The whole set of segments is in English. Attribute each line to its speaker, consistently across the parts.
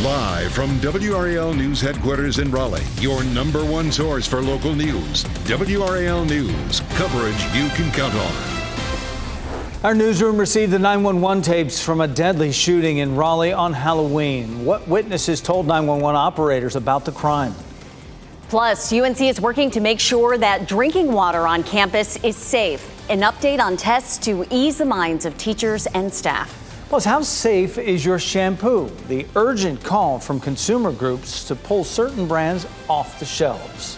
Speaker 1: Live from WRAL News headquarters in Raleigh, your number one source for local news. WRAL News, coverage you can count on.
Speaker 2: Our newsroom received the 911 tapes from a deadly shooting in Raleigh on Halloween. What witnesses told 911 operators about the crime?
Speaker 3: Plus, UNC is working to make sure that drinking water on campus is safe. An update on tests to ease the minds of teachers and staff.
Speaker 2: Plus, how safe is your shampoo? The urgent call from consumer groups to pull certain brands off the shelves.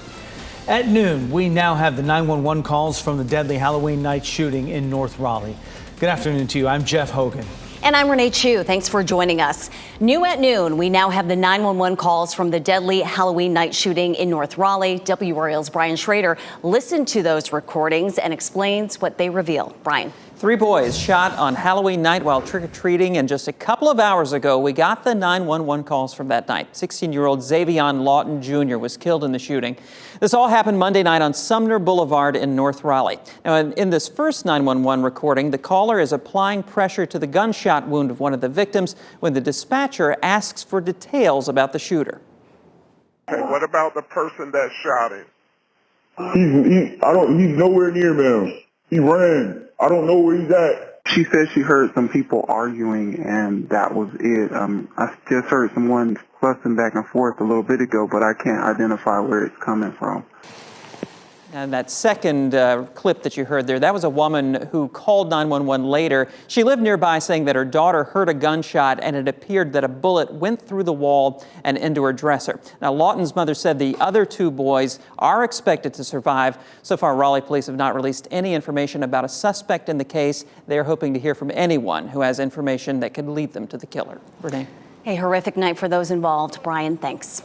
Speaker 2: At noon, we now have the 911 calls from the deadly Halloween night shooting in North Raleigh. Good afternoon to you. I'm Jeff Hogan.
Speaker 3: And I'm Renee Chu. Thanks for joining us. New at noon, we now have the 911 calls from the deadly Halloween night shooting in North Raleigh. WRAL's Brian Schrader listened to those recordings and explains what they reveal. Brian.
Speaker 4: 3 boys shot on Halloween night while trick-or-treating, and just a couple of hours ago, we got the 911 calls from that night. 16-year-old Xavion Lawton Jr. was killed in the shooting. This all happened Monday night on Sumner Boulevard in North Raleigh. Now, in this first 911 recording, the caller is applying pressure to the gunshot wound of one of the victims when the dispatcher asks for details about the shooter.
Speaker 5: Hey, what about the person that shot him?
Speaker 6: He's nowhere near me. He ran. I don't know where he's at.
Speaker 7: She said she heard some people arguing, and that was it. I just heard someone fussing back and forth a little bit ago, but I can't identify where it's coming from.
Speaker 4: And that second clip that you heard there, that was a woman who called 911 later. She lived nearby, saying that her daughter heard a gunshot and it appeared that a bullet went through the wall and into her dresser. Now, Lawton's mother said the other 2 boys are expected to survive. So far, Raleigh police have not released any information about a suspect in the case. They are hoping to hear from anyone who has information that could lead them to the killer. Renee.
Speaker 3: A horrific night for those involved. Brian, thanks.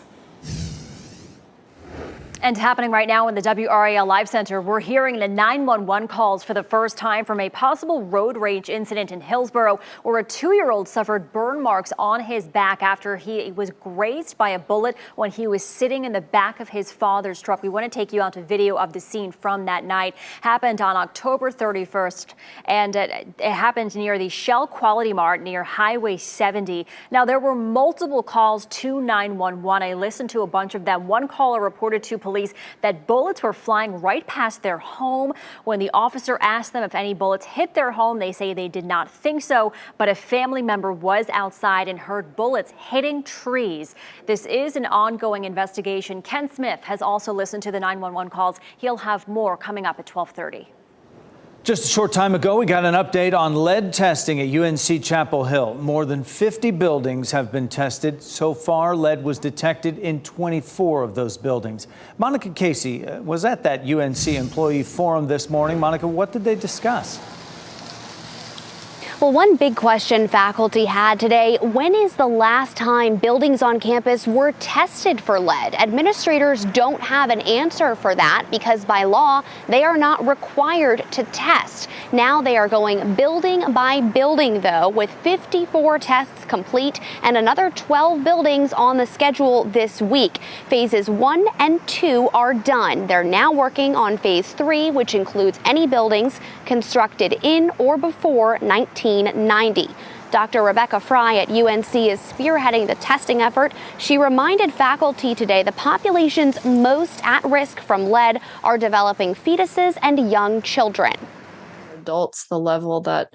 Speaker 8: And happening right now in the WRAL Live Center, we're hearing the 911 calls for the first time from a possible road rage incident in Hillsborough, where a 2-year-old suffered burn marks on his back after he was grazed by a bullet when he was sitting in the back of his father's truck. We want to take you out to video of the scene from that night. Happened on October 31st, and it happened near the Shell Quality Mart near Highway 70. Now, there were multiple calls to 911. I listened to a bunch of them. One caller reported to police that bullets were flying right past their home. When the officer asked them if any bullets hit their home, they say they did not think so, but a family member was outside and heard bullets hitting trees. This is an ongoing investigation. Ken Smith has also listened to the 911 calls. He'll have more coming up at 12:30.
Speaker 2: Just a short time ago, we got an update on lead testing at UNC Chapel Hill. More than 50 buildings have been tested. So far, lead was detected in 24 of those buildings. Monica Casey was at that UNC employee forum this morning. Monica, what did they discuss?
Speaker 9: Well, one big question faculty had today: when is the last time buildings on campus were tested for lead? Administrators don't have an answer for that because by law, they are not required to test. Now they are going building by building, though, with 54 tests complete and another 12 buildings on the schedule this week. Phases 1 and 2 are done. They're now working on phase 3, which includes any buildings constructed in or before 1990. Dr. Rebecca Fry at UNC is spearheading the testing effort. She reminded faculty today the populations most at risk from lead are developing fetuses and young children.
Speaker 10: Adults, the level that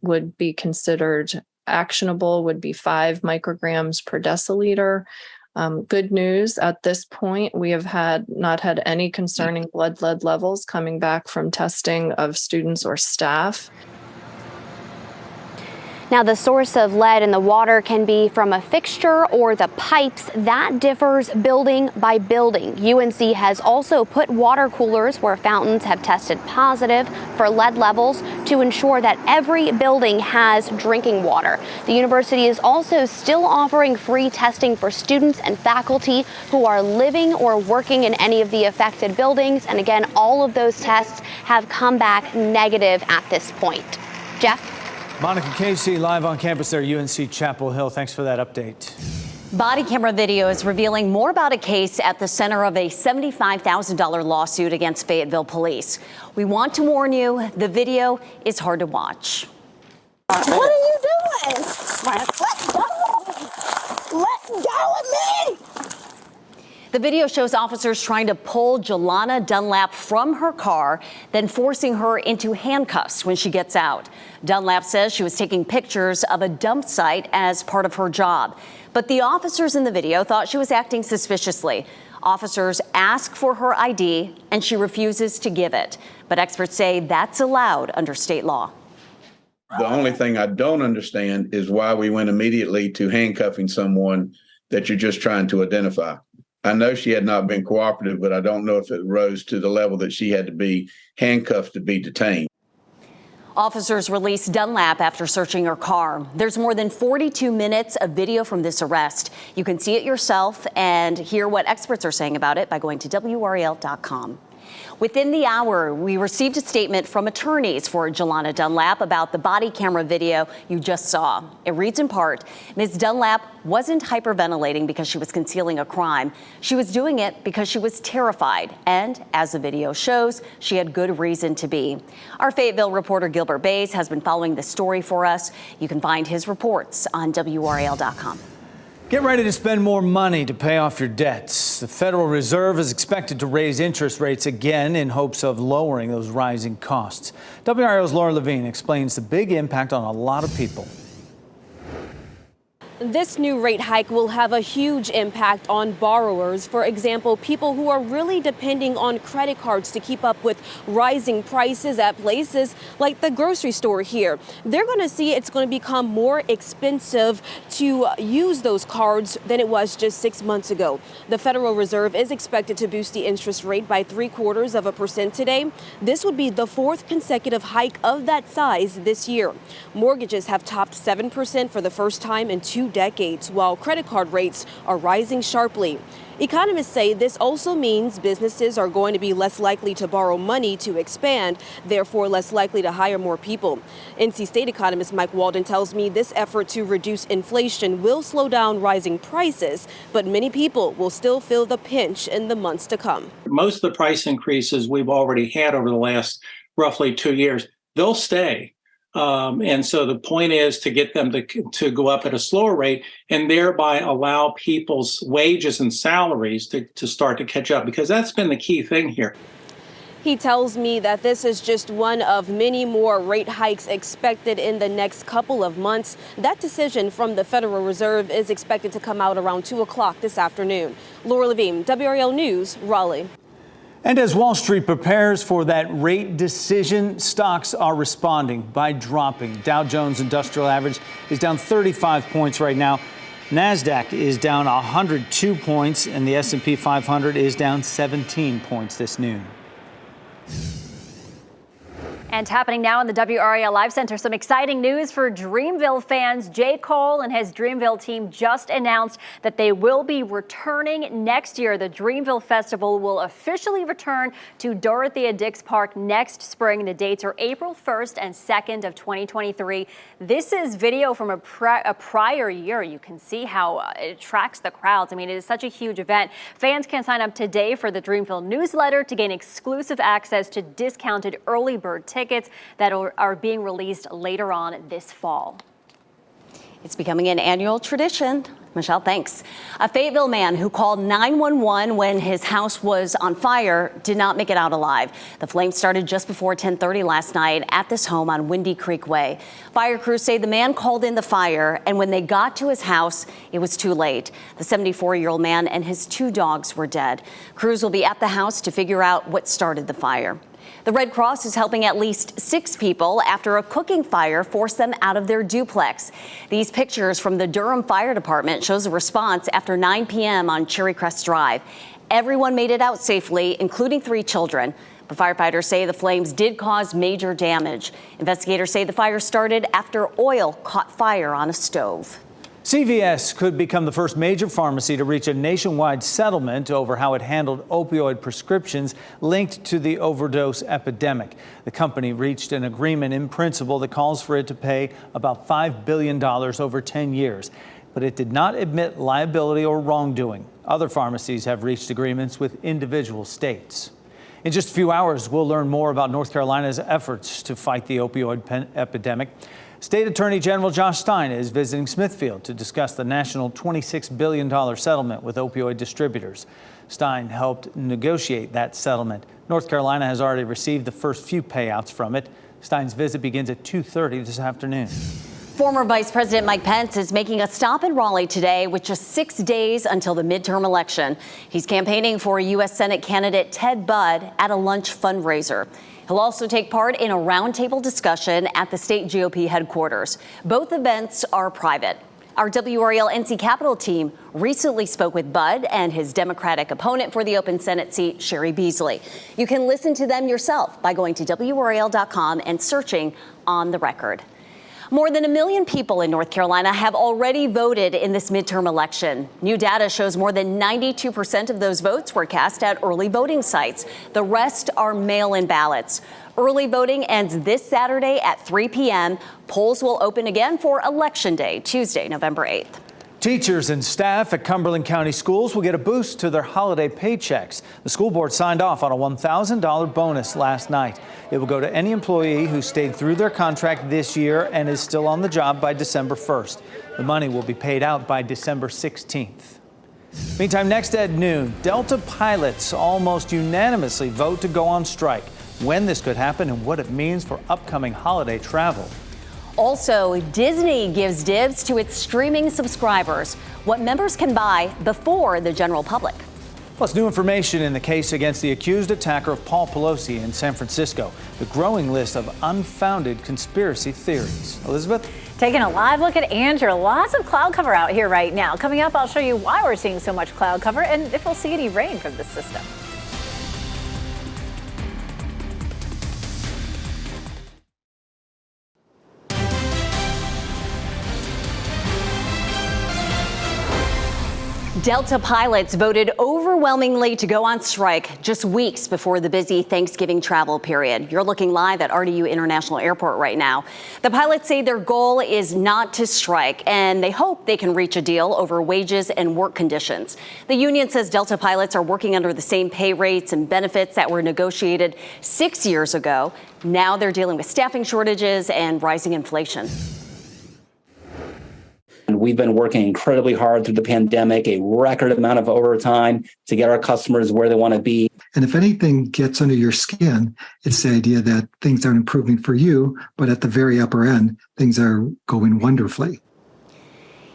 Speaker 10: would be considered actionable would be 5 micrograms per deciliter. Good news, at this point, we have not had any concerning blood lead levels coming back from testing of students or staff.
Speaker 9: Now, the source of lead in the water can be from a fixture or the pipes. That differs building by building. UNC has also put water coolers where fountains have tested positive for lead levels to ensure that every building has drinking water. The university is also still offering free testing for students and faculty who are living or working in any of the affected buildings. And again, all of those tests have come back negative at this point. Jeff?
Speaker 2: Monica Casey live on campus there, UNC Chapel Hill. Thanks for that update.
Speaker 3: Body camera video is revealing more about a case at the center of a $75,000 lawsuit against Fayetteville police. We want to warn you, the video is hard to watch.
Speaker 11: What are you doing? Let's go. Let go of me!
Speaker 3: The video shows officers trying to pull Jelana Dunlap from her car, then forcing her into handcuffs when she gets out. Dunlap says she was taking pictures of a dump site as part of her job. But the officers in the video thought she was acting suspiciously. Officers ask for her ID, and she refuses to give it. But experts say that's allowed under state law.
Speaker 12: The only thing I don't understand is why we went immediately to handcuffing someone that you're just trying to identify. I know she had not been cooperative, but I don't know if it rose to the level that she had to be handcuffed to be detained.
Speaker 3: Officers released Dunlap after searching her car. There's more than 42 minutes of video from this arrest. You can see it yourself and hear what experts are saying about it by going to WRAL.com. Within the hour, we received a statement from attorneys for Jelana Dunlap about the body camera video you just saw. It reads in part, Ms. Dunlap wasn't hyperventilating because she was concealing a crime. She was doing it because she was terrified. And as the video shows, she had good reason to be. Our Fayetteville reporter Gilbert Bays has been following this story for us. You can find his reports on WRAL.com.
Speaker 2: Get ready to spend more money to pay off your debts. The Federal Reserve is expected to raise interest rates again in hopes of lowering those rising costs. WRAL's Laura Levine explains the big impact on a lot of people.
Speaker 13: This new rate hike will have a huge impact on borrowers. For example, people who are really depending on credit cards to keep up with rising prices at places like the grocery store here. They're going to see it's going to become more expensive to use those cards than it was just 6 months ago. The Federal Reserve is expected to boost the interest rate by 0.75% today. This would be the fourth consecutive hike of that size this year. Mortgages have topped 7% for the first time in 2 decades, while credit card rates are rising sharply. Economists say this also means businesses are going to be less likely to borrow money to expand, therefore less likely to hire more people. NC State economist Mike Walden tells me this effort to reduce inflation will slow down rising prices, but many people will still feel the pinch in the months to come.
Speaker 14: Most of the price increases we've already had over the last roughly 2 years, they'll stay. And so the point is to get them to go up at a slower rate and thereby allow people's wages and salaries to start to catch up, because that's been the key thing here.
Speaker 13: He tells me that this is just one of many more rate hikes expected in the next couple of months. That decision from the Federal Reserve is expected to come out around 2 o'clock this afternoon. Laura Levine, WRAL News, Raleigh.
Speaker 2: And as Wall Street prepares for that rate decision, stocks are responding by dropping. Dow Jones Industrial Average is down 35 points right now. NASDAQ is down 102 points, and the S&P 500 is down 17 points this noon.
Speaker 8: And happening now in the WRAL Live Center, some exciting news for Dreamville fans. J. Cole and his Dreamville team just announced that they will be returning next year. The Dreamville Festival will officially return to Dorothea Dix Park next spring. The dates are April 1st and 2nd of 2023. This is video from a prior year. You can see how it attracts the crowds. I mean, it is such a huge event. Fans can sign up today for the Dreamville newsletter to gain exclusive access to discounted early bird tickets that are being released later on this fall.
Speaker 3: It's becoming an annual tradition. Michelle, thanks. A Fayetteville man who called 911 when his house was on fire did not make it out alive. The flames started just before 10:30 last night at this home on Windy Creek Way. Fire crews say the man called in the fire, and when they got to his house, it was too late. The 74-year-old man and his 2 dogs were dead. Crews will be at the house to figure out what started the fire. The Red Cross is helping at least 6 people after a cooking fire forced them out of their duplex. These pictures from the Durham Fire Department shows a response after 9 p.m. on Cherry Crest Drive. Everyone made it out safely, including 3 children. But firefighters say the flames did cause major damage. Investigators say the fire started after oil caught fire on a stove.
Speaker 2: CVS could become the first major pharmacy to reach a nationwide settlement over how it handled opioid prescriptions linked to the overdose epidemic. The company reached an agreement in principle that calls for it to pay about $5 billion over 10 years. But it did not admit liability or wrongdoing. Other pharmacies have reached agreements with individual states. In just a few hours, we'll learn more about North Carolina's efforts to fight the opioid epidemic. State Attorney General Josh Stein is visiting Smithfield to discuss the national $26 billion settlement with opioid distributors. Stein helped negotiate that settlement. North Carolina has already received the first few payouts from it. Stein's visit begins at 2:30 this afternoon.
Speaker 3: Former Vice President Mike Pence is making a stop in Raleigh today with just 6 days until the midterm election. He's campaigning for U.S. Senate candidate Ted Budd at a lunch fundraiser. He'll also take part in a roundtable discussion at the state GOP headquarters. Both events are private. Our WRAL NC Capitol team recently spoke with Budd and his Democratic opponent for the open Senate seat, Sherry Beasley. You can listen to them yourself by going to WRAL.com and searching On the Record. More than 1 million people in North Carolina have already voted in this midterm election. New data shows more than 92% of those votes were cast at early voting sites. The rest are mail-in ballots. Early voting ends this Saturday at 3 p.m. Polls will open again for Election Day, Tuesday, November 8th.
Speaker 2: Teachers and staff at Cumberland County Schools will get a boost to their holiday paychecks. The school board signed off on a $1,000 bonus last night. It will go to any employee who stayed through their contract this year and is still on the job by December 1st. The money will be paid out by December 16th. Meantime, next at noon, Delta pilots almost unanimously vote to go on strike. When this could happen and what it means for upcoming holiday travel.
Speaker 3: Also, Disney gives dibs to its streaming subscribers, what members can buy before the general public.
Speaker 2: Plus, new information in the case against the accused attacker of Paul Pelosi in San Francisco. The growing list of unfounded conspiracy theories. Elizabeth?
Speaker 15: Taking a live look at Andrew. Lots of cloud cover out here right now. Coming up, I'll show you why we're seeing so much cloud cover and if we'll see any rain from this system.
Speaker 3: Delta pilots voted overwhelmingly to go on strike just weeks before the busy Thanksgiving travel period. You're looking live at RDU International Airport right now. The pilots say their goal is not to strike, and they hope they can reach a deal over wages and work conditions. The union says Delta pilots are working under the same pay rates and benefits that were negotiated 6 years ago. Now they're dealing with staffing shortages and rising inflation.
Speaker 16: We've been working incredibly hard through the pandemic, a record amount of overtime to get our customers where they want to be.
Speaker 17: And if anything gets under your skin, it's the idea that things aren't improving for you, but at the very upper end, things are going wonderfully.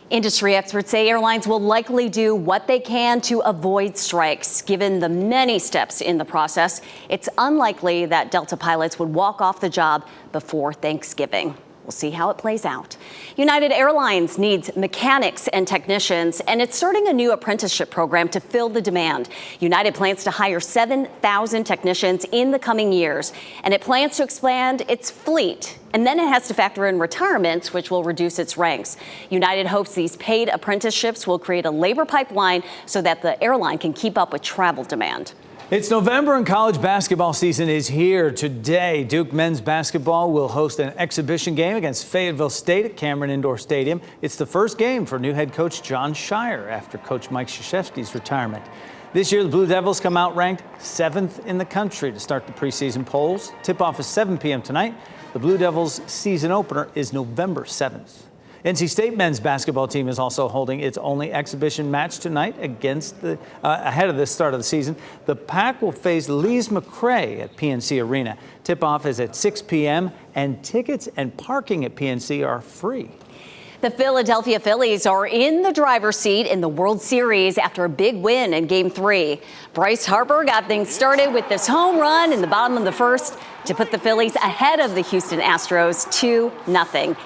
Speaker 3: Industry experts say airlines will likely do what they can to avoid strikes. Given the many steps in the process, it's unlikely that Delta pilots would walk off the job before Thanksgiving. We'll see how it plays out. United Airlines needs mechanics and technicians, and it's starting a new apprenticeship program to fill the demand. United plans to hire 7,000 technicians in the coming years, and it plans to expand its fleet. And then it has to factor in retirements, which will reduce its ranks. United hopes these paid apprenticeships will create a labor pipeline so that the airline can keep up with travel demand.
Speaker 2: It's November and college basketball season is here today. Duke men's basketball will host an exhibition game against Fayetteville State at Cameron Indoor Stadium. It's the first game for new head coach John Shire after coach Mike Krzyzewski's retirement. This year, the Blue Devils come out ranked 7th in the country to start the preseason polls. Tip-off is 7 p.m. tonight. The Blue Devils season opener is November 7th. NC State men's basketball team is also holding its only exhibition match tonight against ahead of the start of the season. The Pack will face Lees McRae at PNC Arena. Tip-off is at 6 p.m. and tickets and parking at PNC are free.
Speaker 3: The Philadelphia Phillies are in the driver's seat in the World Series after a big win in Game 3. Bryce Harper got things started with this home run in the bottom of the first to put the Phillies ahead of the Houston Astros 2-0.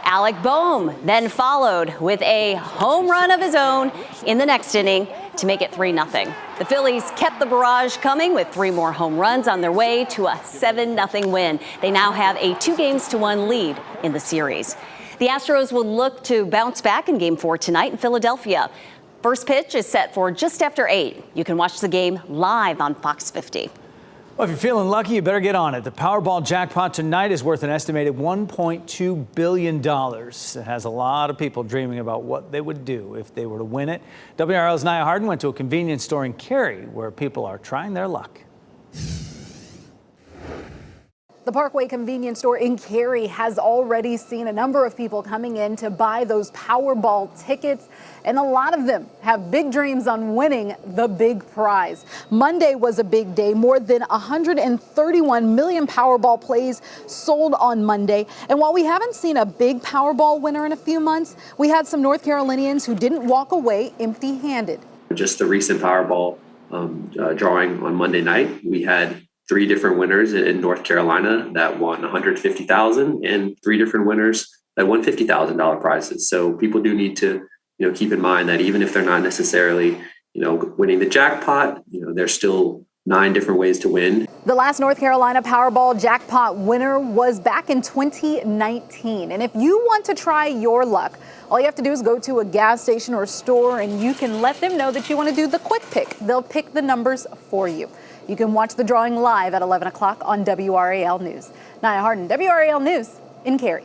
Speaker 3: Alec Boehm then followed with a home run of his own in the next inning to make it 3-0. The Phillies kept the barrage coming with 3 more home runs on their way to a 7-0 win. They now have a 2-1 lead in the series. The Astros will look to bounce back in Game 4 tonight in Philadelphia. First pitch is set for just after 8. You can watch the game live on Fox 50.
Speaker 2: Well, if you're feeling lucky, you better get on it. The Powerball jackpot tonight is worth an estimated $1.2 billion. It has a lot of people dreaming about what they would do if they were to win it. WRAL's Nia Harden went to a convenience store in Cary where people are trying their luck.
Speaker 18: The Parkway convenience store in Cary has already seen a number of people coming in to buy those Powerball tickets, and a lot of them have big dreams on winning the big prize. Monday was a big day. More than 131 million Powerball plays sold on Monday. And while we haven't seen a big Powerball winner in a few months, we had some North Carolinians who didn't walk away empty-handed.
Speaker 19: Just the recent Powerball drawing on Monday night, we had 3 different winners in North Carolina that won $150,000 and 3 different winners that won $50,000 prizes. So people do need to, keep in mind that even if they're not necessarily, winning the jackpot, there's still 9 different ways to win.
Speaker 18: The last North Carolina Powerball jackpot winner was back in 2019. And if you want to try your luck, all you have to do is go to a gas station or a store and you can let them know that you want to do the quick pick. They'll pick the numbers for you. You can watch the drawing live at 11 o'clock on WRAL News. Nia Harden, WRAL News in Cary.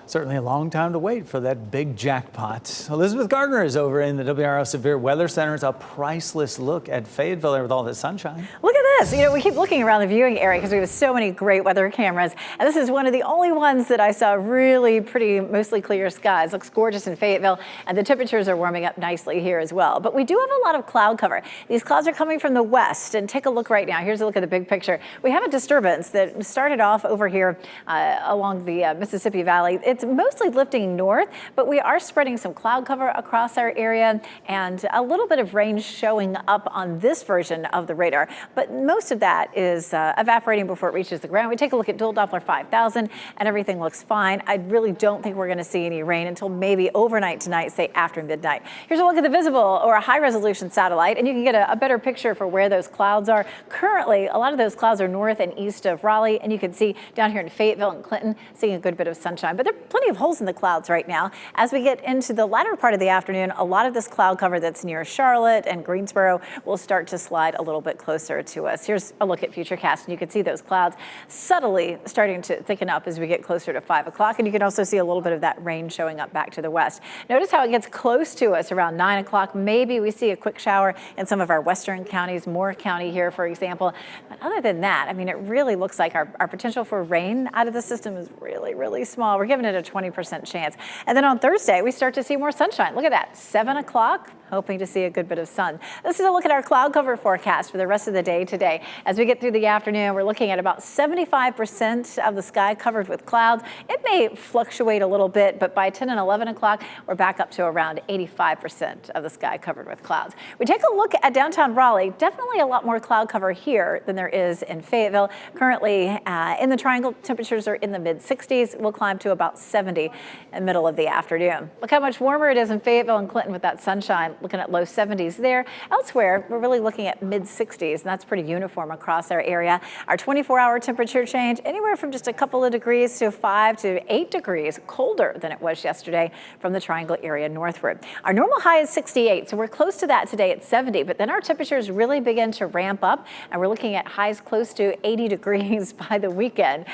Speaker 2: Certainly a long time to wait for that big jackpot. Elizabeth Gardner is over in the WRAL Severe Weather Center. It's a priceless look at Fayetteville there with all this sunshine.
Speaker 15: Look at this. We keep looking around the viewing area because we have so many great weather cameras. And this is one of the only ones that I saw really pretty, mostly clear skies. Looks gorgeous in Fayetteville. And the temperatures are warming up nicely here as well. But we do have a lot of cloud cover. These clouds are coming from the west. And take a look right now. Here's a look at the big picture. We have a disturbance that started off over here along the Mississippi Valley. It's mostly lifting north, but we are spreading some cloud cover across our area and a little bit of rain showing up on this version of the radar. But most of that is evaporating before it reaches the ground. We take a look at dual Doppler 5000 and everything looks fine. I really don't think we're going to see any rain until maybe overnight tonight, say after midnight. Here's a look at the visible or a high resolution satellite, and you can get a better picture for where those clouds are. Currently, a lot of those clouds are north and east of Raleigh, and you can see down here in Fayetteville and Clinton, seeing a good bit of sunshine. But there are plenty of holes in the clouds right now. As we get into the latter part of the afternoon, a lot of this cloud cover that's near Charlotte and Greensboro will start to slide a little bit closer to us. Here's a look at Futurecast, and you can see those clouds subtly starting to thicken up as we get closer to 5 o'clock, and you can also see a little bit of that rain showing up back to the west. Notice how it gets close to us around 9 o'clock. Maybe we see a quick shower in some of our western counties, Moore County here, for example. But other than that, I mean, it really looks like our potential for rain out of the system is really, really small. We're giving it a 20% chance. And then on Thursday, we start to see more sunshine. Look at that, 7 o'clock, hoping to see a good bit of sun. This is a look at our cloud cover forecast for the rest of the day today. As we get through the afternoon, we're looking at about 75% of the sky covered with clouds. It may fluctuate a little bit, but by 10 and 11 o'clock, we're back up to around 85% of the sky covered with clouds. We take a look at downtown Raleigh. Definitely a lot more cloud cover here than there is in Fayetteville. Currently in the Triangle, temperatures are in the mid-60s. We'll climb to about 70 in the middle of the afternoon. Look how much warmer it is in Fayetteville and Clinton with that sunshine. Looking at low 70s there. Elsewhere, we're really looking at mid-60s, and that's pretty uniform across our area. Our 24-hour temperature change anywhere from just a couple of degrees to 5 to 8 degrees colder than it was yesterday from the Triangle area northward. Our normal high is 68, so we're close to that today at 70, but then our temperatures really begin to ramp up, and we're looking at highs close to 80 degrees by the weekend.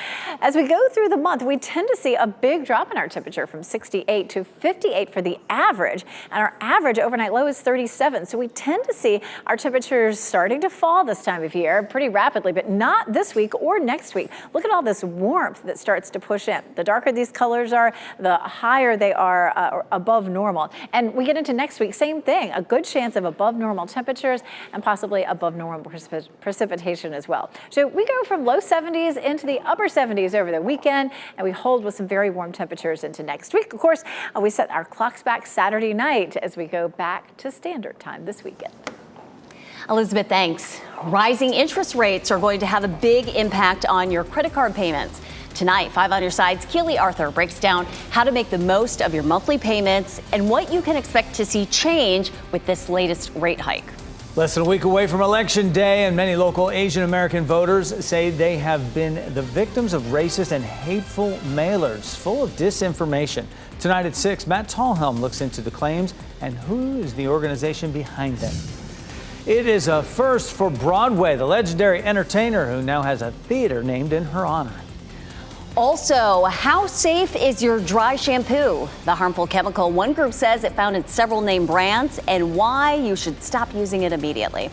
Speaker 15: As we go through the month, we tend to see a big drop in our temperature from 68 to 58 for the average, and our average overnight low is 37. So we tend to see our temperatures starting to fall this time of year pretty rapidly, but not this week or next week. Look at all this warmth that starts to push in. The darker these colors are, the higher they are above normal. And we get into next week, same thing, a good chance of above normal temperatures and possibly above normal precipitation as well. So we go from low 70s into the upper 70s over the weekend, and we hold with some very warm temperatures into next week. Of course, we set our clocks back Saturday night as we go back to standard time this weekend.
Speaker 3: Elizabeth, thanks. Rising interest rates are going to have a big impact on your credit card payments. Tonight, 5 on Your Side's Keely Arthur breaks down how to make the most of your monthly payments and what you can expect to see change with this latest rate hike.
Speaker 2: Less than a week away from Election Day, and many local Asian American voters say they have been the victims of racist and hateful mailers full of disinformation. Tonight at 6, Matt Tallhelm looks into the claims and who is the organization behind them. It is a first for Broadway, the legendary entertainer who now has a theater named in her honor.
Speaker 3: Also, how safe is your dry shampoo? The harmful chemical one group says it found in several name brands, and why you should stop using it immediately.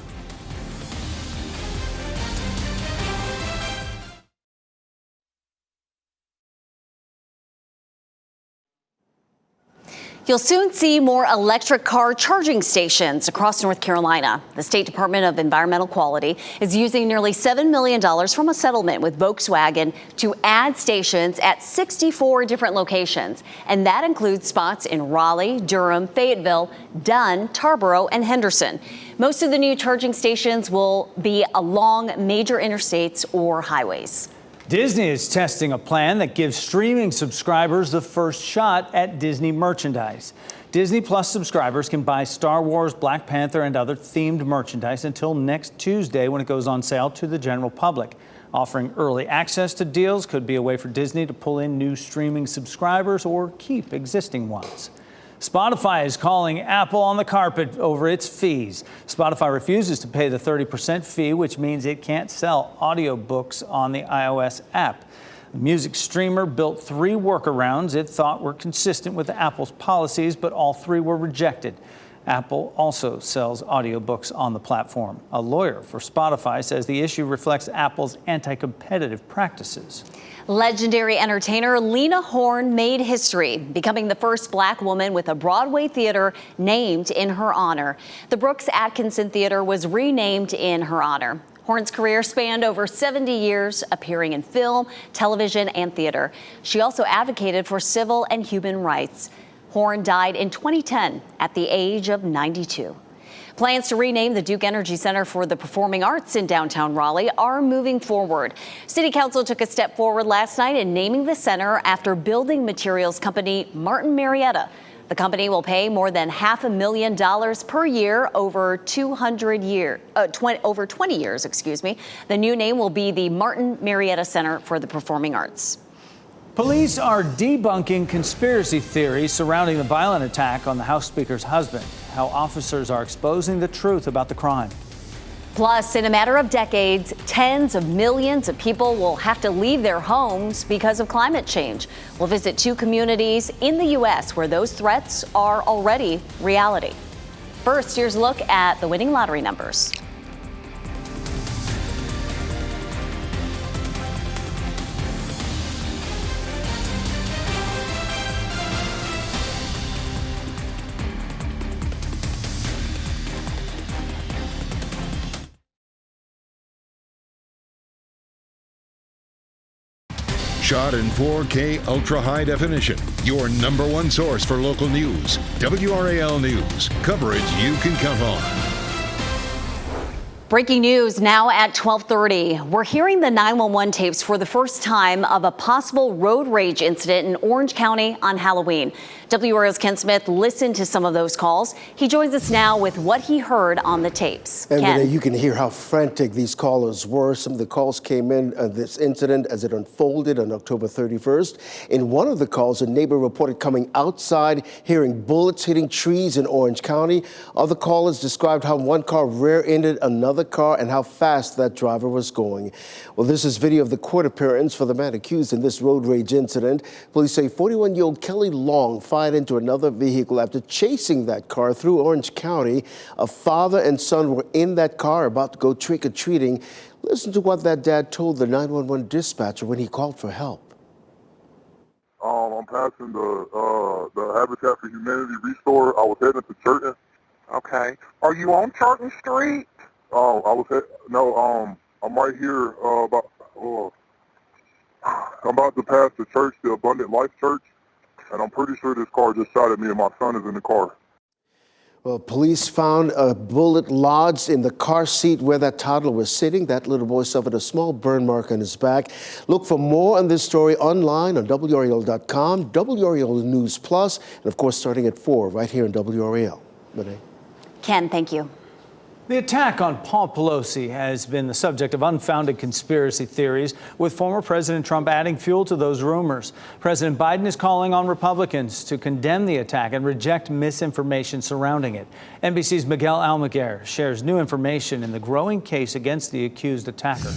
Speaker 3: You'll soon see more electric car charging stations across North Carolina. The State Department of Environmental Quality is using nearly $7 million from a settlement with Volkswagen to add stations at 64 different locations. And that includes spots in Raleigh, Durham, Fayetteville, Dunn, Tarboro, and Henderson. Most of the new charging stations will be along major interstates or highways.
Speaker 2: Disney is testing a plan that gives streaming subscribers the first shot at Disney merchandise. Disney Plus subscribers can buy Star Wars, Black Panther, and other themed merchandise until next Tuesday when it goes on sale to the general public. Offering early access to deals could be a way for Disney to pull in new streaming subscribers or keep existing ones. Spotify is calling Apple on the carpet over its fees. Spotify refuses to pay the 30% fee, which means it can't sell audiobooks on the iOS app. The music streamer built 3 workarounds it thought were consistent with Apple's policies, but all 3 were rejected. Apple also sells audiobooks on the platform. A lawyer for Spotify says the issue reflects Apple's anti-competitive practices.
Speaker 3: Legendary entertainer Lena Horne made history, becoming the first Black woman with a Broadway theater named in her honor. The Brooks Atkinson Theater was renamed in her honor. Horne's career spanned over 70 years, appearing in film, television, and theater. She also advocated for civil and human rights. Horne died in 2010 at the age of 92. Plans to rename the Duke Energy Center for the Performing Arts in downtown Raleigh are moving forward. City Council took a step forward last night in naming the center after building materials company Martin Marietta. The company will pay more than $500,000 per year over 20 years. The new name will be the Martin Marietta Center for the Performing Arts.
Speaker 2: Police are debunking conspiracy theories surrounding the violent attack on the House Speaker's husband. How officers are exposing the truth about the crime.
Speaker 3: Plus, in a matter of decades, tens of millions of people will have to leave their homes because of climate change. We'll visit 2 communities in the U.S. where those threats are already reality. First, here's a look at the winning lottery numbers.
Speaker 1: Shot in 4K ultra high definition. Your #1 source for local news. WRAL News. Coverage you can count on.
Speaker 3: Breaking news now at 12:30. We're hearing the 911 tapes for the first time of a possible road rage incident in Orange County on Halloween. WRAL's Ken Smith listened to some of those calls. He joins us now with what he heard on the tapes.
Speaker 20: And
Speaker 3: Ken.
Speaker 20: Renee, you can hear how frantic these callers were. Some of the calls came in this incident as it unfolded on October 31st. In one of the calls, a neighbor reported coming outside, hearing bullets hitting trees in Orange County. Other callers described how one car rear-ended another car and how fast that driver was going. Well, this is video of the court appearance for the man accused in this road rage incident. Police say 41-year-old Kelly Long fired into another vehicle after chasing that car through Orange County. A father and son were in that car about to go trick-or-treating. Listen to what that dad told the 911 dispatcher when he called for help.
Speaker 6: I'm passing the Habitat for Humanity Restore. I was heading to Churton. Okay. Are you on Churton Street? I'm right here I'm about to pass the church, the Abundant Life Church, and I'm pretty sure this car just shot at me and my son is in the car.
Speaker 20: Well, police found a bullet lodged in the car seat where that toddler was sitting. That little boy suffered a small burn mark on his back. Look for more on this story online on WRAL.com, WRAL News Plus, and of course starting at 4 right here in WRAL. Renee.
Speaker 3: Ken, thank you.
Speaker 2: The attack on Paul Pelosi has been the subject of unfounded conspiracy theories, with former President Trump adding fuel to those rumors. President Biden is calling on Republicans to condemn the attack and reject misinformation surrounding it. NBC's Miguel Almaguer shares new information in the growing case against the accused attacker.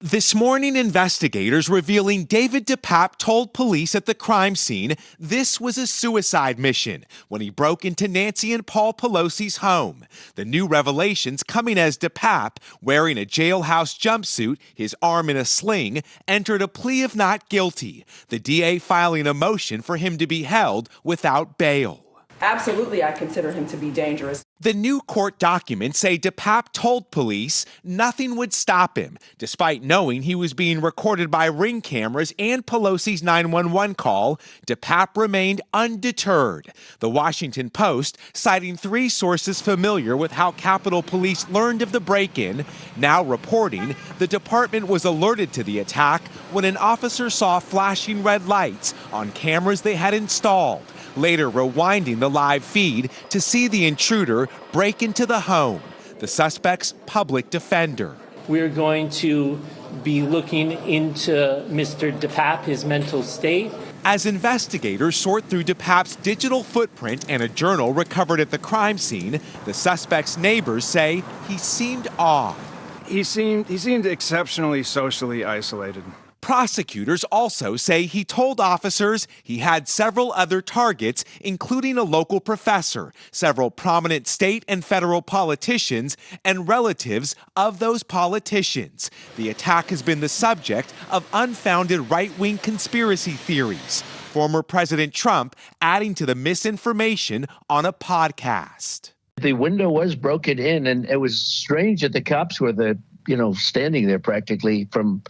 Speaker 21: This morning, investigators revealing David DePape told police at the crime scene this was a suicide mission when he broke into Nancy and Paul Pelosi's home. The new revelations coming as DePape, wearing a jailhouse jumpsuit, his arm in a sling, entered a plea of not guilty, the DA filing a motion for him to be held without bail.
Speaker 22: Absolutely, I consider him to be dangerous.
Speaker 21: The new court documents say DePape told police nothing would stop him, despite knowing he was being recorded by Ring cameras and Pelosi's 911 call. DePape remained undeterred. The Washington Post, citing 3 sources familiar with how Capitol Police learned of the break-in, now reporting the department was alerted to the attack when an officer saw flashing red lights on cameras they had installed, later rewinding the live feed to see the intruder break into the home, the suspect's public defender.
Speaker 23: We're going to be looking into Mr. DePape, his mental state.
Speaker 21: As investigators sort through DePape's digital footprint and a journal recovered at the crime scene, the suspect's neighbors say he seemed odd.
Speaker 24: He seemed exceptionally socially isolated.
Speaker 21: Prosecutors also say he told officers he had several other targets, including a local professor, several prominent state and federal politicians, and relatives of those politicians. The attack has been the subject of unfounded right-wing conspiracy theories. Former President Trump adding to the misinformation on a podcast.
Speaker 25: The window was broken in, and it was strange that the cops were standing there practically from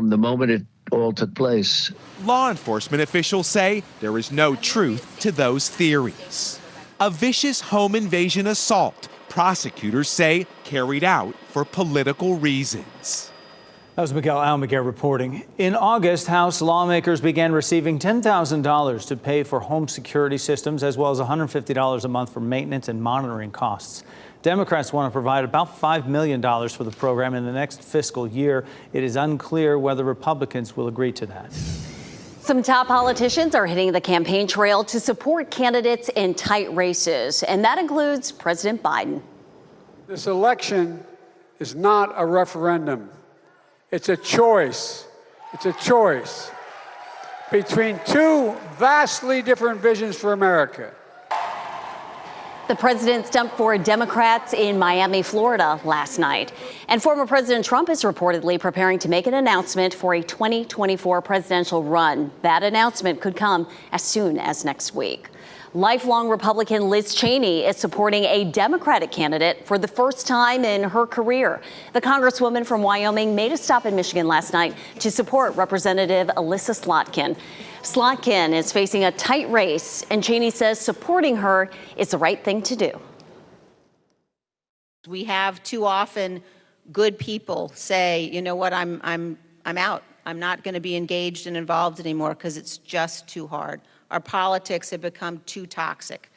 Speaker 25: the moment it all took place.
Speaker 21: Law enforcement officials say there is no truth to those theories. A vicious home invasion assault, prosecutors say carried out for political reasons.
Speaker 2: That was Miguel Almaguer reporting. In August, House lawmakers began receiving $10,000 to pay for home security systems, as well as $150 a month for maintenance and monitoring costs. Democrats want to provide about $5 million for the program in the next fiscal year. It is unclear whether Republicans will agree to that.
Speaker 3: Some top politicians are hitting the campaign trail to support candidates in tight races, and that includes President Biden.
Speaker 26: This election is not a referendum. It's a choice. It's a choice between 2 vastly different visions for America.
Speaker 3: The president stumped for Democrats in Miami, Florida last night. And former President Trump is reportedly preparing to make an announcement for a 2024 presidential run. That announcement could come as soon as next week. Lifelong Republican Liz Cheney is supporting a Democratic candidate for the first time in her career. The Congresswoman from Wyoming made a stop in Michigan last night to support Representative Alyssa Slotkin. Slotkin is facing a tight race, and Cheney says supporting her is the right thing to do.
Speaker 27: We have too often good people say, you know what, I'm out. I'm not going to be engaged and involved anymore because it's just too hard. Our politics have become too toxic.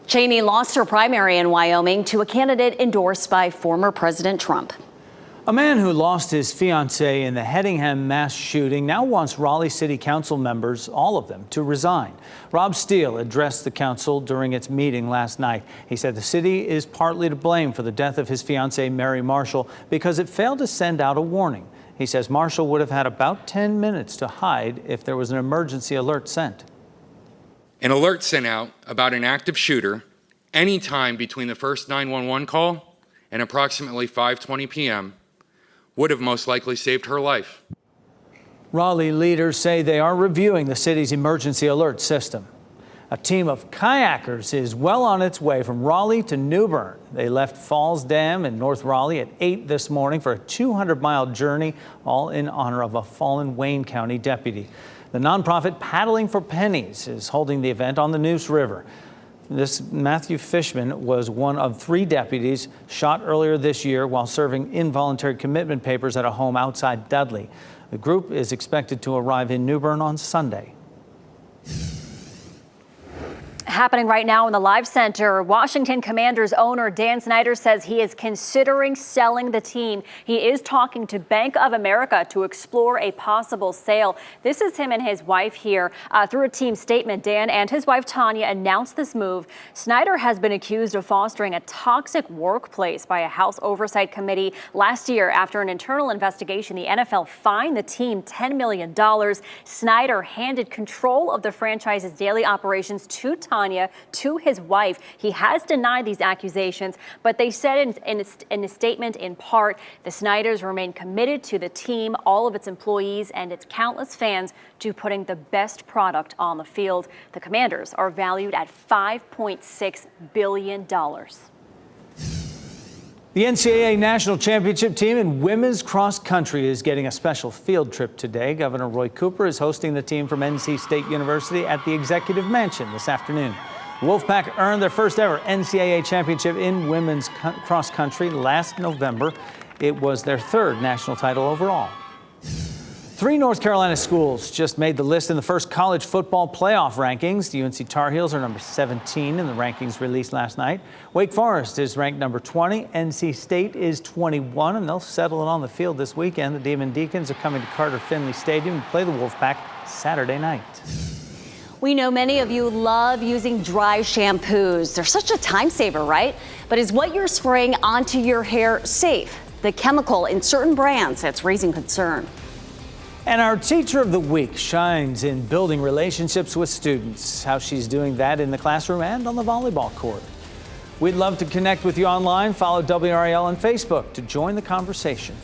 Speaker 3: Cheney lost her primary in Wyoming to a candidate endorsed by former President Trump.
Speaker 2: A man who lost his fiancée in the Hedingham mass shooting now wants Raleigh City Council members, all of them, to resign. Rob Steele addressed the council during its meeting last night. He said the city is partly to blame for the death of his fiancée, Mary Marshall, because it failed to send out a warning. He says Marshall would have had about 10 minutes to hide if there was an emergency alert sent.
Speaker 28: An alert sent out about an active shooter anytime between the first 911 call and approximately 5:20 p.m. would have most likely saved her life.
Speaker 2: Raleigh leaders say they are reviewing the city's emergency alert system. A team of kayakers is well on its way from Raleigh to New Bern. They left Falls Dam in North Raleigh at 8 this morning for a 200-mile journey, all in honor of a fallen Wayne County deputy. The nonprofit Paddling for Pennies is holding the event on the Neuse River. This Matthew Fishman was one of 3 deputies shot earlier this year while serving involuntary commitment papers at a home outside Dudley. The group is expected to arrive in New Bern on Sunday.
Speaker 8: happening right now in the Live Center. Washington Commanders owner Dan Snyder says he is considering selling the team. He is talking to Bank of America to explore a possible sale. This is him and his wife here. Through a team statement, Dan and his wife Tanya announced this move. Snyder has been accused of fostering a toxic workplace by a House Oversight Committee last year. After an internal investigation, the NFL fined the team $10 million. Snyder handed control of the franchise's daily operations to Tanya, to his wife. He has denied these accusations, but they said in a statement in part, the Snyders remain committed to the team, all of its employees, and its countless fans to putting the best product on the field. The Commanders are valued at $5.6 billion.
Speaker 2: The NCAA National Championship team in women's cross country is getting a special field trip today. Governor Roy Cooper is hosting the team from NC State University at the Executive Mansion this afternoon. Wolfpack earned their first ever NCAA championship in women's cross country last November. It was their third national title overall. 3 North Carolina schools just made the list in the first college football playoff rankings. The UNC Tar Heels are number 17 in the rankings released last night. Wake Forest is ranked number 20. NC State is 21, and they'll settle it on the field this weekend. The Demon Deacons are coming to Carter Finley Stadium to play the Wolfpack Saturday night.
Speaker 3: We know many of you love using dry shampoos. They're such a time saver, right? But is what you're spraying onto your hair safe? The chemical in certain brands that's raising concern.
Speaker 2: And our Teacher of the Week shines in building relationships with students, how she's doing that in the classroom and on the volleyball court. We'd love to connect with you online. Follow WRAL on Facebook to join the conversation.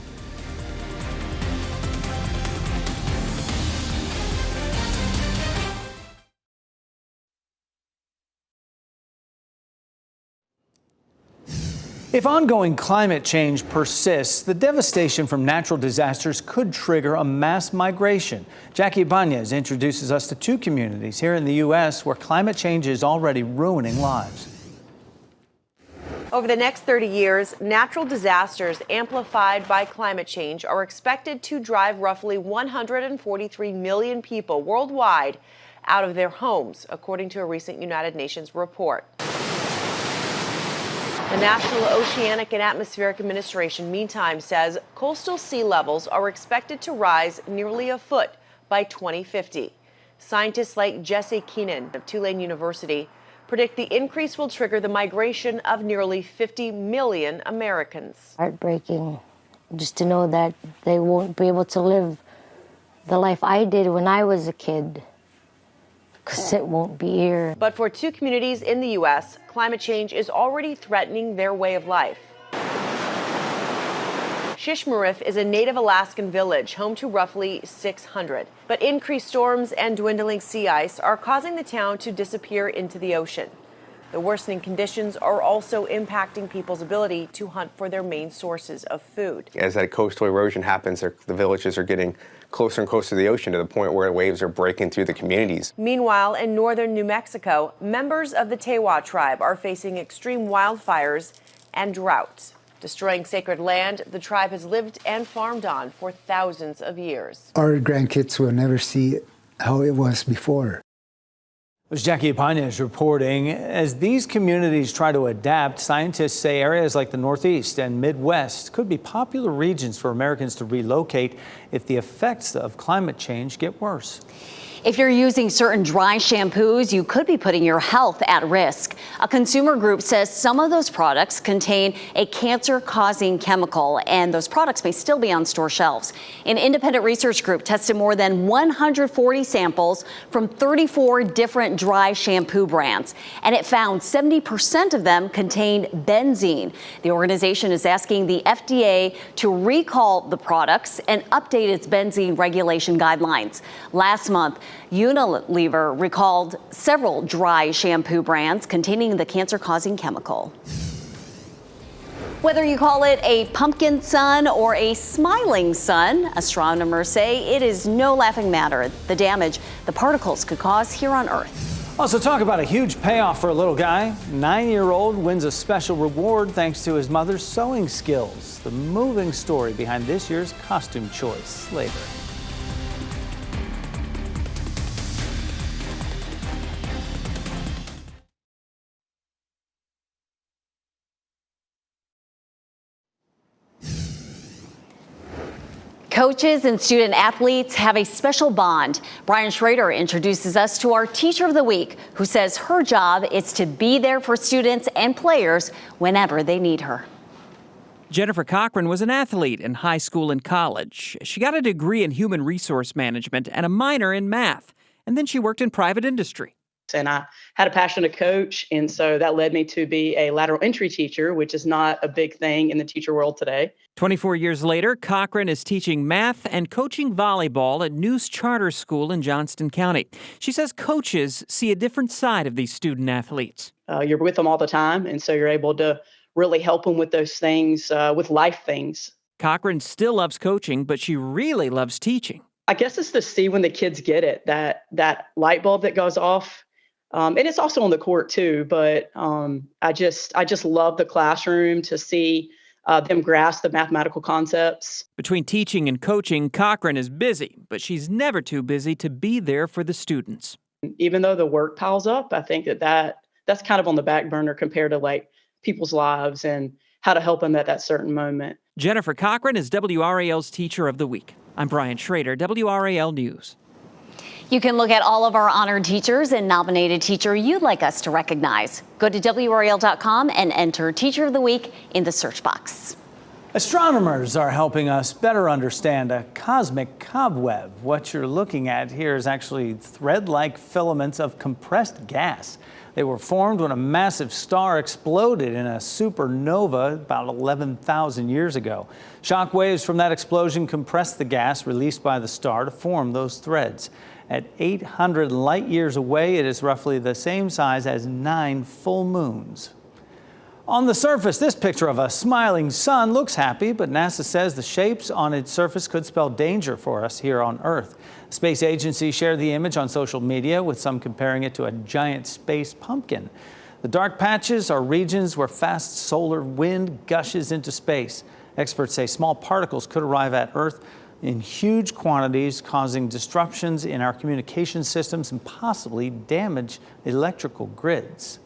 Speaker 2: If ongoing climate change persists, the devastation from natural disasters could trigger a mass migration. Jackie Ibanez introduces us to 2 communities here in the U.S. where climate change is already ruining lives.
Speaker 4: Over the next 30 years, natural disasters amplified by climate change are expected to drive roughly 143 million people worldwide out of their homes, according to a recent United Nations report. The National Oceanic and Atmospheric Administration, meantime, says coastal sea levels are expected to rise nearly a foot by 2050. Scientists like Jesse Keenan of Tulane University predict the increase will trigger the migration of nearly 50 million Americans.
Speaker 5: Heartbreaking just to know that they won't be able to live the life I did when I was a kid, because it won't be here.
Speaker 4: But for 2 communities in the U.S., climate change is already threatening their way of life. Shishmarif is a native Alaskan village, home to roughly 600. But increased storms and dwindling sea ice are causing the town to disappear into the ocean. The worsening conditions are also impacting people's ability to hunt for their main sources of food.
Speaker 7: As that coastal erosion happens, the villages are getting closer and closer to the ocean to the point where waves are breaking through the communities.
Speaker 4: Meanwhile, in northern New Mexico, members of the Tewa tribe are facing extreme wildfires and drought. Destroying sacred land the tribe has lived and farmed on for thousands of years.
Speaker 9: Our grandkids will never see how it was before.
Speaker 2: It was Jackie Ibanez reporting. As these communities try to adapt, scientists say areas like the Northeast and Midwest could be popular regions for Americans to relocate if the effects of climate change get worse.
Speaker 3: If you're using certain dry shampoos, you could be putting your health at risk. A consumer group says some of those products contain a cancer-causing chemical, and those products may still be on store shelves. An independent research group tested more than 140 samples from 34 different dry shampoo brands, and it found 70% of them contained benzene. The organization is asking the FDA to recall the products and update its benzene regulation guidelines. Last month, Unilever recalled several dry shampoo brands containing the cancer-causing chemical. Whether you call it a pumpkin sun or a smiling sun, astronomers say it is no laughing matter, the damage the particles could cause here on Earth.
Speaker 2: Also, talk about a huge payoff for a little guy. 9-year-old wins a special reward thanks to his mother's sewing skills. The moving story behind this year's costume choice later.
Speaker 3: Coaches and student athletes have a special bond. Brian Schrader introduces us to our Teacher of the Week, who says her job is to be there for students and players whenever they need her.
Speaker 10: Jennifer Cochran was an athlete in high school and college. She got a degree in human resource management and a minor in math, and then she worked in private industry.
Speaker 22: And I had a passion to coach, and so that led me to be a lateral entry teacher, which is not a big thing in the teacher world today.
Speaker 10: 24 years later, Cochran is teaching math and coaching volleyball at News Charter School in Johnston County. She says coaches see a different side of these student athletes.
Speaker 22: You're with them all the time, and so you're able to really help them with those things, with life things.
Speaker 10: Cochran still loves coaching, but she really loves teaching.
Speaker 22: I guess it's to see when the kids get it, that light bulb that goes off. And it's also on the court too, but I just love the classroom to see them grasp the mathematical concepts.
Speaker 10: Between teaching and coaching, Cochran is busy, but she's never too busy to be there for the students.
Speaker 22: Even though the work piles up, I think that's kind of on the back burner compared to like people's lives and how to help them at that certain moment.
Speaker 10: Jennifer Cochran is WRAL's Teacher of the Week. I'm Brian Schrader, WRAL News.
Speaker 3: You can look at all of our honored teachers and nominated teacher you'd like us to recognize. Go to WRAL.com and enter Teacher of the Week in the search box.
Speaker 2: Astronomers are helping us better understand a cosmic cobweb. What you're looking at here is actually thread-like filaments of compressed gas. They were formed when a massive star exploded in a supernova about 11,000 years ago. Shock waves from that explosion compressed the gas released by the star to form those threads. At 800 light years away, it is roughly the same size as 9 full moons. On the surface, this picture of a smiling sun looks happy, but NASA says the shapes on its surface could spell danger for us here on Earth. The space agency shared the image on social media, with some comparing it to a giant space pumpkin. The dark patches are regions where fast solar wind gushes into space. Experts say small particles could arrive at Earth in huge quantities, causing disruptions in our communication systems and possibly damage electrical grids.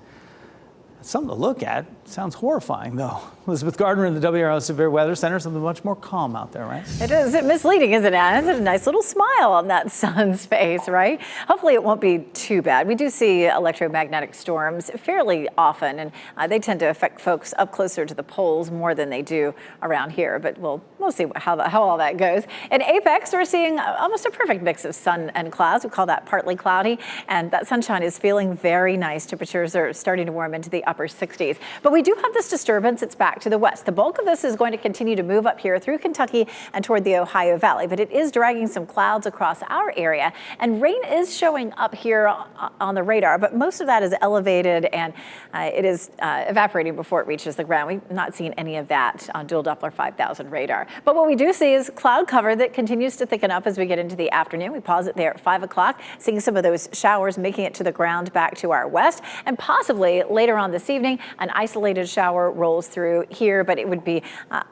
Speaker 2: Something to look at. Sounds horrifying, though. Elizabeth Gardner in the WRAL Severe Weather Center. Something much more calm out there, right?
Speaker 15: It is. It's misleading, isn't it? It's a nice little smile on that sun's face, right? Hopefully it won't be too bad. We do see electromagnetic storms fairly often, and they tend to affect folks up closer to the poles more than they do around here. But we'll see how all that goes. In Apex, we're seeing almost a perfect mix of sun and clouds. We call that partly cloudy, and that sunshine is feeling very nice. Temperatures are starting to warm into the upper 60s. But we do have this disturbance. It's back to the west. The bulk of this is going to continue to move up here through Kentucky and toward the Ohio Valley, but it is dragging some clouds across our area, and rain is showing up here on the radar, but most of that is elevated and it is evaporating before it reaches the ground. We've not seen any of that on dual Doppler 5000 radar. But what we do see is cloud cover that continues to thicken up as we get into the afternoon. We pause it there at 5 o'clock, seeing some of those showers making it to the ground back to our west, and possibly later on this evening, an isolated shower rolls through here, but it would be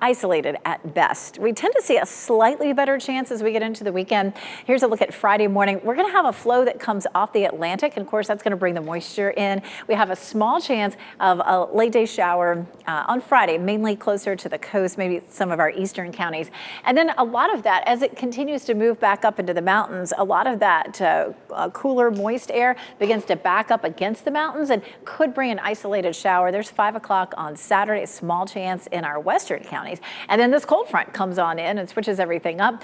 Speaker 15: isolated at best. We tend to see a slightly better chance as we get into the weekend. Here's a look at Friday morning. We're going to have a flow that comes off the Atlantic, and of course that's going to bring the moisture in. We have a small chance of a late day shower on Friday, mainly closer to the coast, maybe some of our eastern counties. And then a lot of that, as it continues to move back up into the mountains, a lot of that cooler, moist air begins to back up against the mountains and could bring an isolated shower. There's 5 o'clock on Saturday, a small chance in our western counties. And then this cold front comes on in and switches everything up,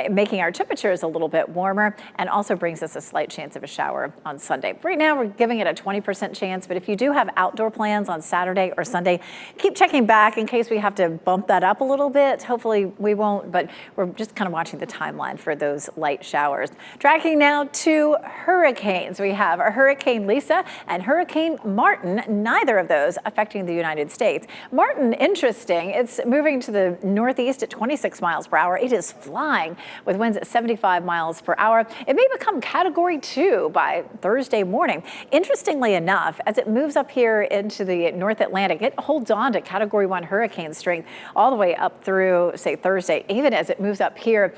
Speaker 15: making our temperatures a little bit warmer, and also brings us a slight chance of a shower on Sunday. Right now, we're giving it a 20% chance, but if you do have outdoor plans on Saturday or Sunday, keep checking back in case we have to bump that up a little bit. Hopefully we won't, but we're just kind of watching the timeline for those light showers. Tracking now to hurricanes. We have a Hurricane Lisa and Hurricane Martin, neither of those affecting the United States. Martin, interesting. It's moving to the northeast at 26 miles per hour. It is flying with winds at 75 miles per hour. It may become Category 2 by Thursday morning. Interestingly enough, as it moves up here into the North Atlantic, it holds on to Category 1 hurricane strength all the way up through, say, Thursday, even as it moves up here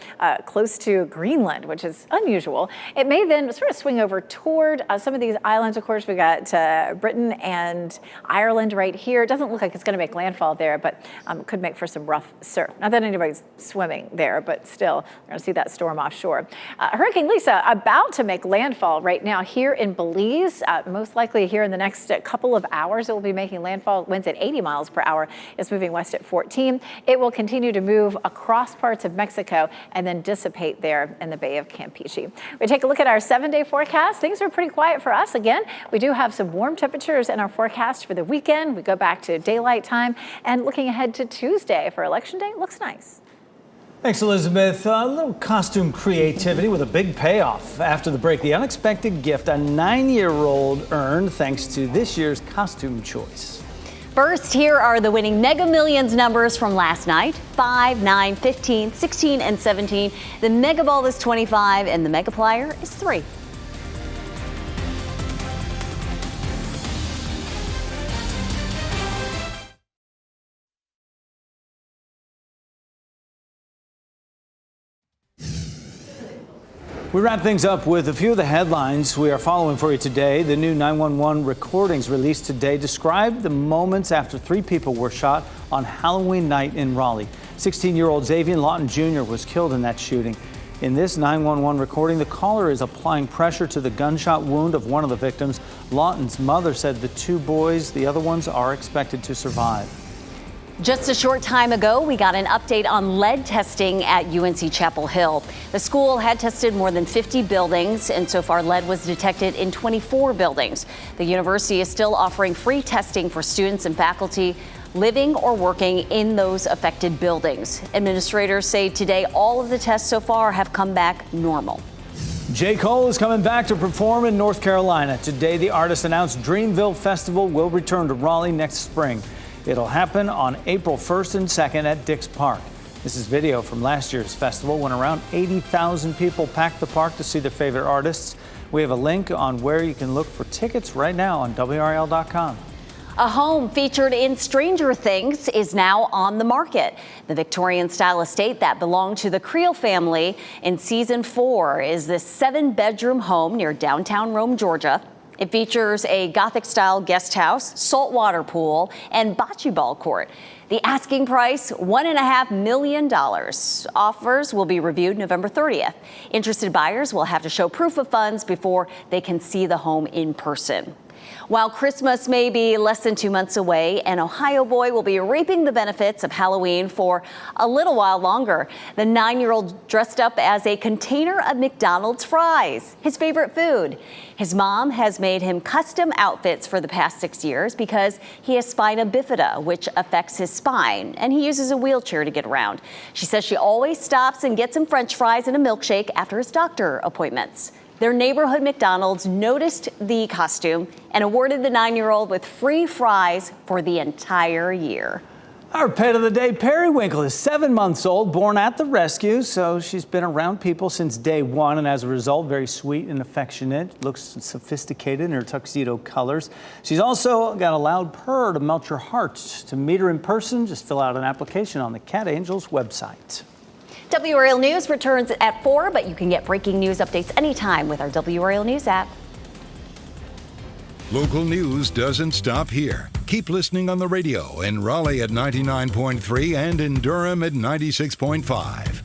Speaker 15: close to Greenland, which is unusual. It may then sort of swing over toward some of these islands. Of course, we got Britain and and Ireland right here. It doesn't look like it's going to make landfall there, but could make for some rough surf. Not that anybody's swimming there, but still, we're going to see that storm offshore. Hurricane Lisa about to make landfall right now here in Belize. Most likely here in the next couple of hours, it will be making landfall. Winds at 80 miles per hour. It's moving west at 14. It will continue to move across parts of Mexico and then dissipate there in the Bay of Campeche. We take a look at our 7-day forecast. Things are pretty quiet for us. Again, we do have some warm temperatures in our forecast for the weekend. We go back to daylight time, and looking ahead to Tuesday for Election Day, it looks nice.
Speaker 2: Thanks, Elizabeth. A little costume creativity with a big payoff. After the break, the unexpected gift a 9-year-old earned thanks to this year's costume choice.
Speaker 3: First, here are the winning Mega Millions numbers from last night: 5, 9, 15, 16, and 17. The Mega Ball is 25, and the Mega Plier is 3.
Speaker 2: We wrap things up with a few of the headlines we are following for you today. The new 911 recordings released today describe the moments after 3 people were shot on Halloween night in Raleigh. 16-year-old Xavier Lawton Jr. was killed in that shooting. In this 911 recording, the caller is applying pressure to the gunshot wound of one of the victims. Lawton's mother said the 2 boys, the other ones, are expected to survive.
Speaker 3: Just a short time ago, we got an update on lead testing at UNC Chapel Hill. The school had tested more than 50 buildings, and so far lead was detected in 24 buildings. The university is still offering free testing for students and faculty living or working in those affected buildings. Administrators say today all of the tests so far have come back normal.
Speaker 2: J. Cole is coming back to perform in North Carolina. Today, the artist announced Dreamville Festival will return to Raleigh next spring. It'll happen on April 1st and 2nd at Dix Park. This is video from last year's festival when around 80,000 people packed the park to see their favorite artists. We have a link on where you can look for tickets right now on WRAL.com.
Speaker 3: A home featured in Stranger Things is now on the market. The Victorian-style estate that belonged to the Creel family in season 4 is this 7-bedroom home near downtown Rome, Georgia. It features a Gothic-style guest house, saltwater pool, and bocce ball court. The asking price, $1.5 million. Offers will be reviewed November 30th. Interested buyers will have to show proof of funds before they can see the home in person. While Christmas may be less than 2 months away, an Ohio boy will be reaping the benefits of Halloween for a little while longer. The 9-year-old dressed up as a container of McDonald's fries, his favorite food. His mom has made him custom outfits for the past 6 years because he has spina bifida, which affects his spine, and he uses a wheelchair to get around. She says she always stops and gets him French fries and a milkshake after his doctor appointments. Their neighborhood McDonald's noticed the costume and awarded the 9-year-old with free fries for the entire year.
Speaker 2: Our pet of the day, Periwinkle, is 7 months old, born at the rescue, so she's been around people since day one, and as a result, very sweet and affectionate, looks sophisticated in her tuxedo colors. She's also got a loud purr to melt your heart. To meet her in person, just fill out an application on the Cat Angels website.
Speaker 3: WRAL News returns at 4, but you can get breaking news updates anytime with our WRAL News app.
Speaker 1: Local news doesn't stop here. Keep listening on the radio in Raleigh at 99.3 and in Durham at 96.5.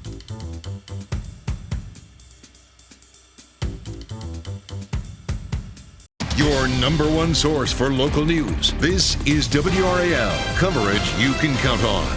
Speaker 1: Your number one source for local news. This is WRAL, coverage you can count on.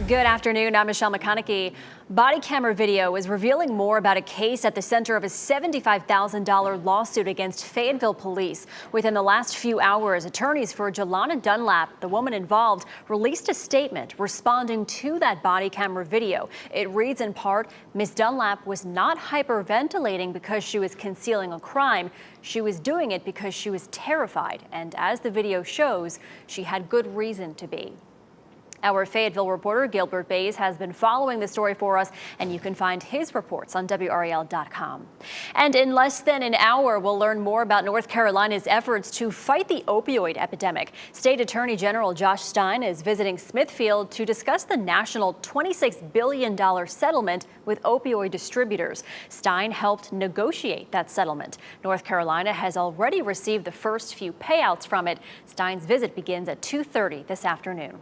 Speaker 8: Good afternoon. I'm Michelle McConaughey. Body camera video is revealing more about a case at the center of a $75,000 lawsuit against Fayetteville police. Within the last few hours, attorneys for Jelana Dunlap, the woman involved, released a statement responding to that body camera video. It reads in part, Ms. Dunlap was not hyperventilating because she was concealing a crime. She was doing it because she was terrified. And as the video shows, she had good reason to be. Our Fayetteville reporter Gilbert Bays has been following the story for us, and you can find his reports on WRAL.com. And in less than an hour, we'll learn more about North Carolina's efforts to fight the opioid epidemic. State Attorney General Josh Stein is visiting Smithfield to discuss the national $26 billion settlement with opioid distributors. Stein helped negotiate that settlement. North Carolina has already received the first few payouts from it. Stein's visit begins at 2:30 this afternoon.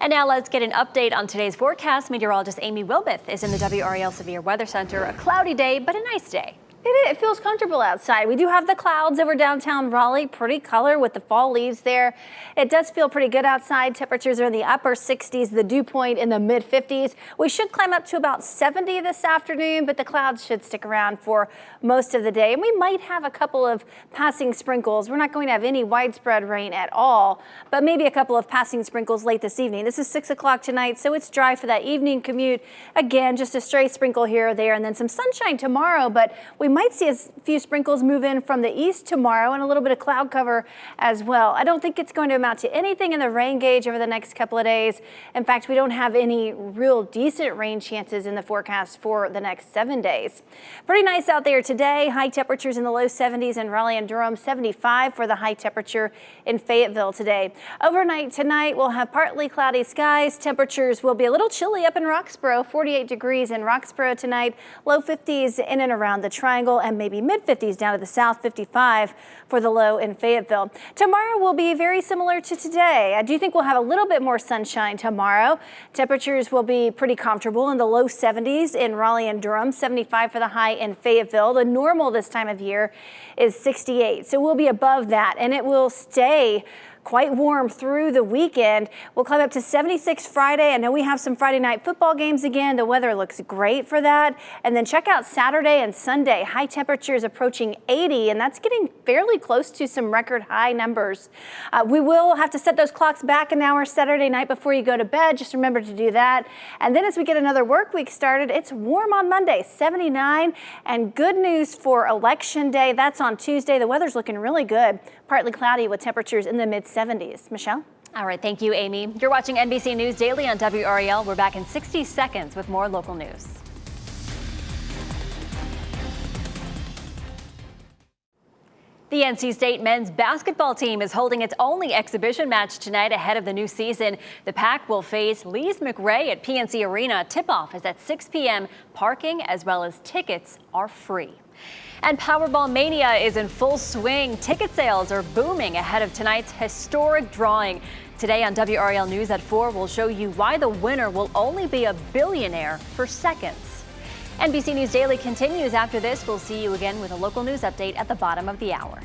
Speaker 8: And now let's get an update on today's forecast. Meteorologist Amy Wilbeth is in the WRAL Severe Weather Center. A cloudy day, but a nice day.
Speaker 11: It feels comfortable outside. We do have the clouds over downtown Raleigh, pretty color with the fall leaves there. It does feel pretty good outside. Temperatures are in the upper 60s, the dew point in the mid 50s. We should climb up to about 70 this afternoon, but the clouds should stick around for most of the day. And we might have a couple of passing sprinkles. We're not going to have any widespread rain at all, but maybe a couple of passing sprinkles late this evening. This is 6 o'clock tonight, so it's dry for that evening commute. Again, just a stray sprinkle here or there, and then some sunshine tomorrow, but we might see a few sprinkles move in from the east tomorrow and a little bit of cloud cover as well. I don't think it's going to amount to anything in the rain gauge over the next couple of days. In fact, we don't have any real decent rain chances in the forecast for the next 7 days. Pretty nice out there today. High temperatures in the low 70s in Raleigh and Durham, 75 for the high temperature in Fayetteville today. Overnight tonight, we'll have partly cloudy skies. Temperatures will be a little chilly up in Roxborough, 48 degrees in Roxborough tonight, low 50s in and around the Triangle, and maybe mid-50s down to the south, 55 for the low in Fayetteville. Tomorrow will be very similar to today. I do think we'll have a little bit more sunshine tomorrow. Temperatures will be pretty comfortable in the low 70s in Raleigh and Durham, 75 for the high in Fayetteville. The normal this time of year is 68, so we'll be above that, and it will stay quite warm through the weekend. We'll climb up to 76 Friday. I know we have some Friday night football games again. The weather looks great for that. And then check out Saturday and Sunday. High temperatures approaching 80, and that's getting fairly close to some record high numbers. We will have to set those clocks back an hour Saturday night before you go to bed. Just remember to do that. And then as we get another work week started, it's warm on Monday, 79. And good news for Election Day. That's on Tuesday. The weather's looking really good. Partly cloudy with temperatures in the mid-70s. Michelle?
Speaker 8: All right, thank you, Amy. You're watching NBC News Daily on WRAL. We're back in 60 seconds with more local news. The NC State men's basketball team is holding its only exhibition match tonight ahead of the new season. The Pack will face Lees McRae at PNC Arena. Tip-off is at 6 p.m. Parking as well as tickets are free. And Powerball Mania is in full swing. Ticket sales are booming ahead of tonight's historic drawing. Today on WRAL News at 4, we'll show you why the winner will only be a billionaire for seconds. NBC News Daily continues after this. We'll see you again with a local news update at the bottom of the hour.